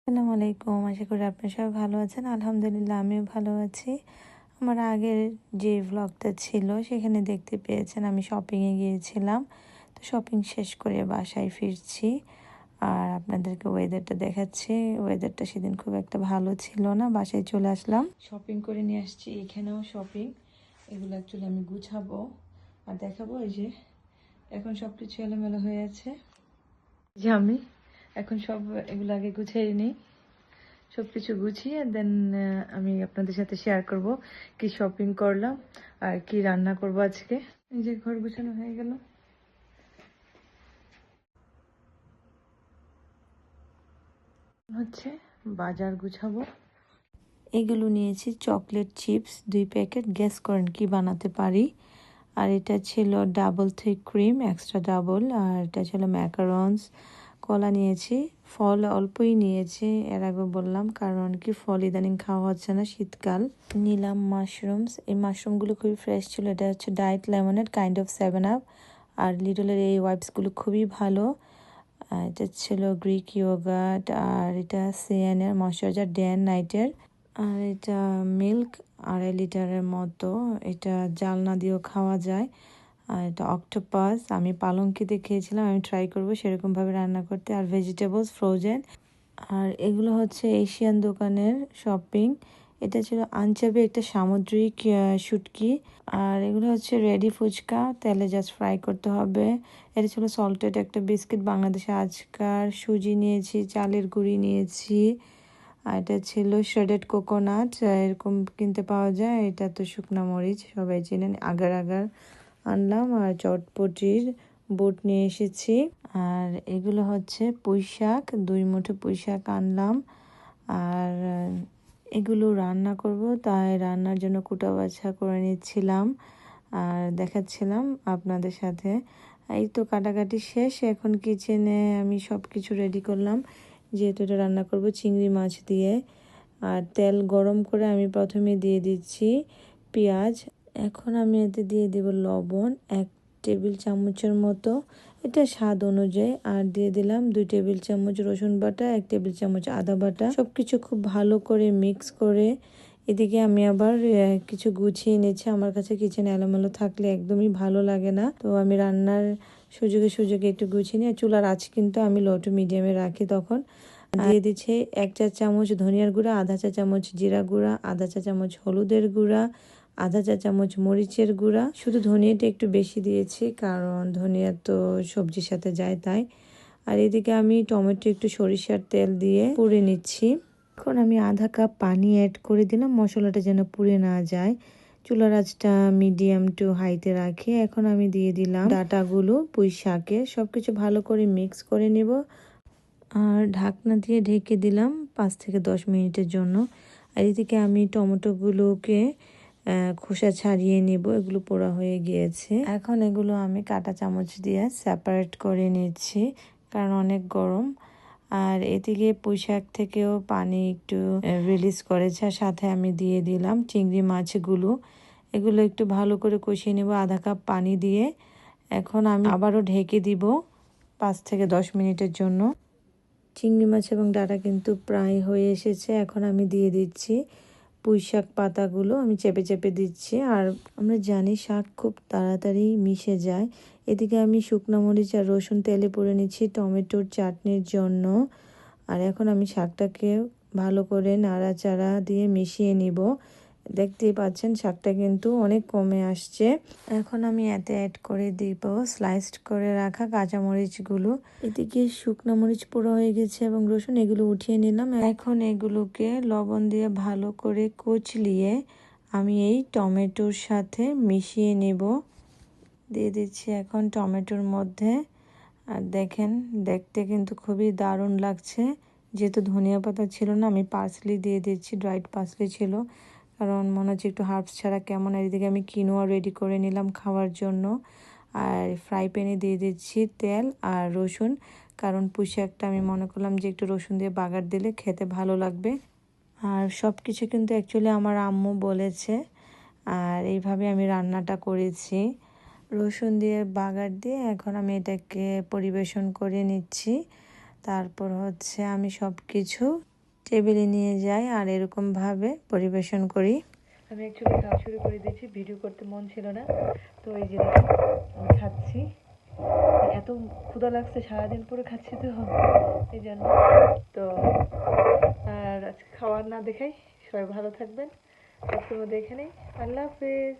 আসসালামু আলাইকুম। আশা করি আপনারা সবাই ভালো আছেন। আলহামদুলিল্লাহ আমিও ভালো আছি। আমার আগের যে ভ্লগটা ছিল সেখানে দেখতে পেয়েছেন আমি শপিংয়ে গিয়েছিলাম। তো শপিং শেষ করে বাসায় ফিরছি। আর আপনাদেরকে ওয়েদারটা দেখাচ্ছি। ওয়েদারটা সেদিন খুব একটা ভালো ছিল না। বাসায় চলে আসলাম। শপিং করে নিয়ে আসছি। এখানেও শপিং। এগুলো অ্যাকচুয়ালি আমি গুছাবো আর দেখাবো। এই যে এখন সবকিছু এলোমেলো হয়ে আছে। যে আমি এখন সব এগুলো আগে গুছিয়ে নিই। সবকিছু গুছিয়ে দেন আমি আপনাদের সাথে শেয়ার করব কি শপিং করলাম আর কি রান্না করব আজকে। এই যে ঘর গুছানো হয়ে গেল। হচ্ছে বাজার গুছাবো। এগুলো নিয়েছি চকলেট চিপস 2 প্যাকেট। গেস করেন কি বানাতে পারি। আর এটা ছিল double thick cream extra double. আর এটা ছিল ম্যাকারনস। কলা নিয়েছি। ফল অল্পই নিয়েছি, এর আগে বললাম, কারণ কি ফল ইদানিং খাওয়া হচ্ছে না, শীতকাল। নিলাম মাশরুমস। এই মাশরুমগুলো খুবই ফ্রেশ ছিল। এটা হচ্ছে diet lemonade kind of 7 up. আর লিটলের এই ওয়াইপসগুলো খুবই ভালো। এটা ছিল গ্রিক ইয়োগার্ট। আর এটা সিএনের ময়শ্চারাইজার ডে অ্যান্ড নাইটের। আর এটা মিল্ক 2.5 লিটারের মতো। এটা জালনা দিয়েও খাওয়া যায়। আর এটা অক্টোপাস। আমি পালঙ্কিতে খেয়েছিলাম, আমি ট্রাই করবো সেরকমভাবে রান্না করতে। আর ভেজিটেবলস ফ্রোজেন। আর এগুলো হচ্ছে এশিয়ান দোকানের শপিং। এটা ছিল আনচাবে একটা সামুদ্রিক শুটকি। আর এগুলো হচ্ছে রেডি ফুচকা, তেলে জাস্ট ফ্রাই করতে হবে। এটা ছিল সল্টেড একটা বিস্কিট, বাংলাদেশে আজকার। সুজি নিয়েছি, চালের গুঁড়ি নিয়েছি। আর এটা ছিল শ্রেডেড কোকোনাট, এরকম কিনতে পাওয়া যায়। এটা তো শুকনা মরিচ, সবাই চেনেন। আগার আগার আনলাম। আর চটপটির বুট নিয়ে এসেছি। আর এগুলো হচ্ছে পুঁই শাক, 2 মুঠো পুঁই শাক আনলাম। আর এগুলো রান্না করব, তাই রান্নার জন্য কুটা বাছা করে নিচ্ছিলাম আর দেখাচ্ছিলাম আপনাদের সাথে। এই তো কাটাকাটি শেষ। এখন কিচেনে আমি সব কিছু রেডি করলাম, যেহেতু এটা রান্না করব চিংড়ি মাছ দিয়ে। আর তেল গরম করে আমি প্রথমে দিয়ে দিচ্ছি পেঁয়াজ। এখন আমি এতে দিয়ে দেব লবণ 1 টেবিল চামচের মতো, এটা স্বাদ অনুযায়ী। আর দিয়ে দিলাম 2 টেবিল চামচ রসুন বাটা, 1 টেবিল চামচ আদা বাটা। সবকিছু খুব ভালো করে মিক্স করে এদিকে আমি আবার কিছু গুছিয়ে নিচ্ছি। আমার কাছে কিচেনে এলোমেলো থাকলে একদমই ভালো লাগে না। তো আমি রান্নার সুযোগে সুযোগে একটু গুছিয়ে নিই। চুলার আঁচ কিন্তু আমি লো টু মিডিয়ামে রাখি। তখন দিয়ে দিচ্ছি 1 চা চামচ ধনিয়ার গুঁড়া, আধা চা চামচ জিরা গুঁড়া, আধা চা চামচ হলুদের গুঁড়া, আধা চা চামচ মরিচের গুঁড়া। শুধু ধনিয়াটা একটু বেশি দিয়েছি, কারণ ধনিয়া তো সবজির সাথে যায় তাই। আর এদিকে আমি টমেটো একটু সরিষার তেল দিয়ে পুড়ে নিচ্ছি। এখন আমি আধা কাপ পানি অ্যাড করে দিলাম, মশলাটা যেন পুড়ে না যায়। চুলার আঁচটা মিডিয়াম টু হাইতে রাখি। এখন আমি দিয়ে দিলাম ডাটাগুলো পুঁই শাকের। সবকিছু ভালো করে মিক্স করে নিব। আর ঢাকনা দিয়ে ঢেকে দিলাম 5 থেকে 10 মিনিটের জন্য। আর এদিকে আমি টমেটোগুলোকে খোসা ছাড়িয়ে নেব, এগুলো পোড়া হয়ে গিয়েছে। এখন এগুলো আমি কাঁটা চামচ দিয়ে সেপারেট করে নিচ্ছি, কারণ অনেক গরম। আর এদিকে পুঁই শাক থেকেও পানি একটু রিলিজ করেছে। আর সাথে আমি দিয়ে দিলাম চিংড়ি মাছগুলো। এগুলো একটু ভালো করে কষিয়ে নেব আধা কাপ পানি দিয়ে। এখন আমি আবারও ঢেকে দিব 5 থেকে 10 মিনিটের জন্য। চিংড়ি মাছ এবং ডাঁটা কিন্তু প্রায় হয়ে এসেছে। এখন আমি দিয়ে দিচ্ছি পুঁই শাক পাতাগুলো, আমি চেপে চেপে দিচ্ছি। আর আমরা জানি শাক খুব তাড়াতাড়ি মিশে যায়। এদিকে আমি শুকনো মরিচ আর রসুন তেলে পুড়ে নিচ্ছি টমেটোর চাটনির জন্য। আর এখন আমি শাকটাকে ভালো করে নাড়াচাড়া দিয়ে মিশিয়ে নিব। দেখতেই পাচ্ছেন শাকটা কিন্তু অনেক কমে আসছে। এখন আমি এতে অ্যাড করে দিব স্লাইসড করে রাখা কাঁচামরিচগুলো। এদিকে শুকনো মরিচ পোড়া হয়ে গেছে এবং রসুন, এগুলো উঠিয়ে নিলাম। এখন এগুলোকে লবণ দিয়ে ভালো করে কুচলিয়ে আমি এই টমেটোর সাথে মিশিয়ে নেব। দিয়ে দিচ্ছি এখন টমেটোর মধ্যে। আর দেখেন দেখতে কিন্তু খুবই দারুণ লাগছে। যেহেতু ধনিয়া পাতা ছিল না, আমি পার্সলি দিয়ে দিচ্ছি, ড্রাইড পার্সলি ছিল, কারণ মনে হচ্ছে একটু হার্বস ছাড়া কেমন। আর এদিকে আমি কিনোয়া রেডি করে নিলাম খাওয়ার জন্য। আর ফ্রাই প্যানে দিয়ে দিচ্ছি তেল আর রসুন, কারণ পুঁই শাকটা আমি মনে করলাম যে একটু রসুন দিয়ে বাগার দিলে খেতে ভালো লাগবে। আর সব কিছু কিন্তু অ্যাকচুয়ালি আমার আম্মু বলেছে, আর এইভাবে আমি রান্নাটা করেছি রসুন দিয়ে বাগার দিয়ে। এখন আমি এটাকে পরিবেশন করে নিচ্ছি। তারপর হচ্ছে আমি সব কিছু টেবিলে নিয়ে যাই আর এরকমভাবে পরিবেশন করি। আমি অ্যাকচুয়ালি খাওয়া শুরু করে দিয়েছি, ভিডিও করতে মন ছিল না, তো এই যে দেখুন আমি খাচ্ছি। এত ক্ষুধা লাগছে, সারাদিন পরে খাচ্ছি তো এই জন্য। তো আর আজকে খাওয়ার না দেখাই, সবাই ভালো থাকবেন। আজকের মধ্যে এখানেই, আল্লাহ হাফেজ।